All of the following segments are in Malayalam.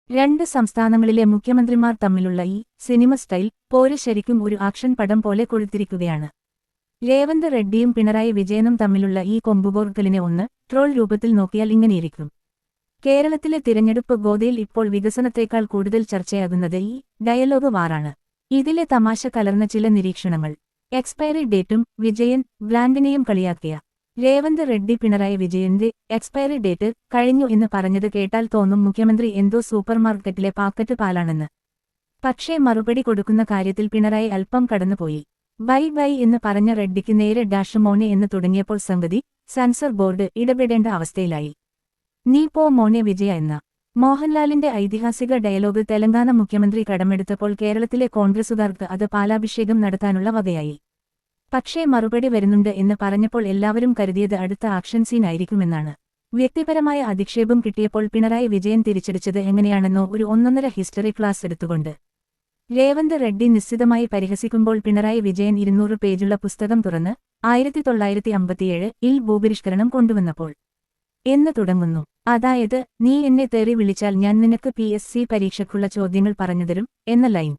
രണ്ട് സംസ്ഥാനങ്ങളിലെ മുഖ്യമന്ത്രിമാർ തമ്മിലുള്ള ഈ സിനിമ സ്റ്റൈൽ പോര് ശരിക്കും ഒരു ആക്ഷൻ പടം പോലെ കൊഴുത്തിരിക്കുകയാണ്. രേവന്ത് റെഡ്ഡിയും പിണറായി വിജയനും തമ്മിലുള്ള ഈ കൊമ്പുകോർക്കലിനെ ഒന്ന് ട്രോൾ രൂപത്തിൽ നോക്കിയാൽ ഇങ്ങനെയിരിക്കും. കേരളത്തിലെ തിരഞ്ഞെടുപ്പ് ഗോതയിൽ ഇപ്പോൾ വികസനത്തേക്കാൾ കൂടുതൽ ചർച്ചയാകുന്നത് ഈ ഡയലോഗ് വാറാണ്. ഇതിലെ തമാശ കലർന്ന ചില നിരീക്ഷണങ്ങൾ. എക്സ്പയറി ഡേറ്റും വിജയൻ ബ്രാൻഡിനെയും കളിയാക്കിയ രേവന്ത് റെഡ്ഡി പിണറായി വിജയന്റെ എക്സ്പയറി ഡേറ്റ് കഴിഞ്ഞു എന്ന് പറഞ്ഞത് കേട്ടാൽ തോന്നും മുഖ്യമന്ത്രി എന്തോ സൂപ്പർമാർക്കറ്റിലെ പാക്കറ്റ് പാലാണെന്ന്. പക്ഷേ മറുപടി കൊടുക്കുന്ന കാര്യത്തിൽ പിണറായി അല്പം കടന്നുപോയി. ബൈ ബൈ എന്ന് പറഞ്ഞ റെഡ്ഡിക്ക് നേരെ ഡാഷ് മോനെ എന്ന് തുടങ്ങിയപ്പോൾ സംഗതി സെൻസർ ബോർഡ് ഇടപെടേണ്ട അവസ്ഥയിലായി. നീ പോ മോനെ വിജയ എന്ന മോഹൻലാലിന്റെ ഐതിഹാസിക ഡയലോഗ് തെലങ്കാന മുഖ്യമന്ത്രി കടമെടുത്തപ്പോൾ കേരളത്തിലെ കോൺഗ്രസുകാർക്ക് അത് പാലാഭിഷേകം നടത്താനുള്ള വകയായി. പക്ഷേ മറുപടി വരുന്നുണ്ട് എന്ന് പറഞ്ഞപ്പോൾ എല്ലാവരും കരുതിയത് അടുത്ത ആക്ഷൻ സീൻ ആയിരിക്കുമെന്നാണ്. വ്യക്തിപരമായ അധിക്ഷേപം കിട്ടിയപ്പോൾ പിണറായി വിജയൻ തിരിച്ചടിച്ചത് എങ്ങനെയാണെന്നോ ഒരു ഒന്നൊന്നര ഹിസ്റ്ററി ക്ലാസ് എടുത്തുകൊണ്ട്. രേവന്ത് റെഡ്ഡി നിശ്ചിതമായി പരിഹസിക്കുമ്പോൾ പിണറായി വിജയൻ 200 പേജുള്ള പുസ്തകം തുറന്ന് 1957 ഭൂപരിഷ്കരണം കൊണ്ടുവന്നപ്പോൾ എന്ന് തുടങ്ങുന്നു. അതായത് നീ എന്നെ തെറി വിളിച്ചാൽ ഞാൻ നിനക്ക് PSC പരീക്ഷയ്ക്കുള്ള ചോദ്യങ്ങൾ പറഞ്ഞുതരും എന്ന ലൈൻ.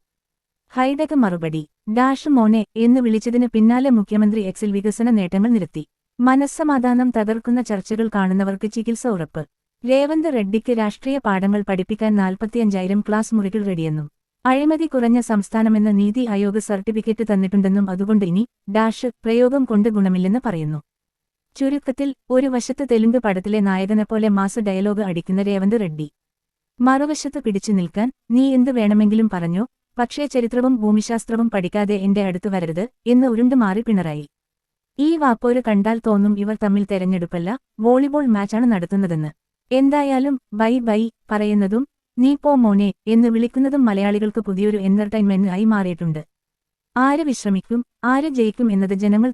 ഹൈടെക് മറുപടി ഡാഷ് മോനെ എന്ന് വിളിച്ചതിന് പിന്നാലെ മുഖ്യമന്ത്രി എക്സിൽ വികസന നേട്ടങ്ങൾ നിരത്തി. മനസ്സമാധാനം തകർക്കുന്ന ചർച്ചകൾ കാണുന്നവർക്ക് ചികിത്സ ഉറപ്പ്. രേവന്ത് റെഡ്ഡിക്ക് രാഷ്ട്രീയ പാഠങ്ങൾ പഠിപ്പിക്കാൻ 45,000 ക്ലാസ് മുറികൾ റെഡിയെന്നും അഴിമതി കുറഞ്ഞ സംസ്ഥാനമെന്ന് നീതി ആയോഗ് സർട്ടിഫിക്കറ്റ് തന്നിട്ടുണ്ടെന്നും അതുകൊണ്ട് ഇനി ഡാഷ് പ്രയോഗം കൊണ്ട് ഗുണമില്ലെന്ന് പറയുന്നു. ചുരുക്കത്തിൽ ഒരു വശത്ത് തെലുങ്ക് പടത്തിലെ നായകനെപ്പോലെ മാസ് ഡയലോഗ് അടിക്കുന്ന രേവന്ത് റെഡ്ഡി, മറുവശത്ത് പിടിച്ചു നിൽക്കാൻ നീ എന്ത് വേണമെങ്കിലും പറഞ്ഞോ, പക്ഷേ ചരിത്രവും ഭൂമിശാസ്ത്രവും പഠിക്കാതെ എന്റെ അടുത്ത് വരരുത് എന്ന് ഉരുണ്ടുമാറി പിണറായി. ഈ വാപ്പോര് കണ്ടാൽ തോന്നും ഇവർ തമ്മിൽ തെരഞ്ഞെടുപ്പല്ല വോളിബോൾ മാച്ചാണ് നടത്തുന്നതെന്ന്. എന്തായാലും ബൈ ബൈ പറയുന്നതും നീ പോ മോനെ എന്ന് വിളിക്കുന്നതും മലയാളികൾക്ക് പുതിയൊരു എന്റർടൈൻമെന്റ് ആയി മാറിയിട്ടുണ്ട്. ആര് വിശ്രമിക്കും ആര് ജയിക്കും എന്നത് ജനങ്ങൾ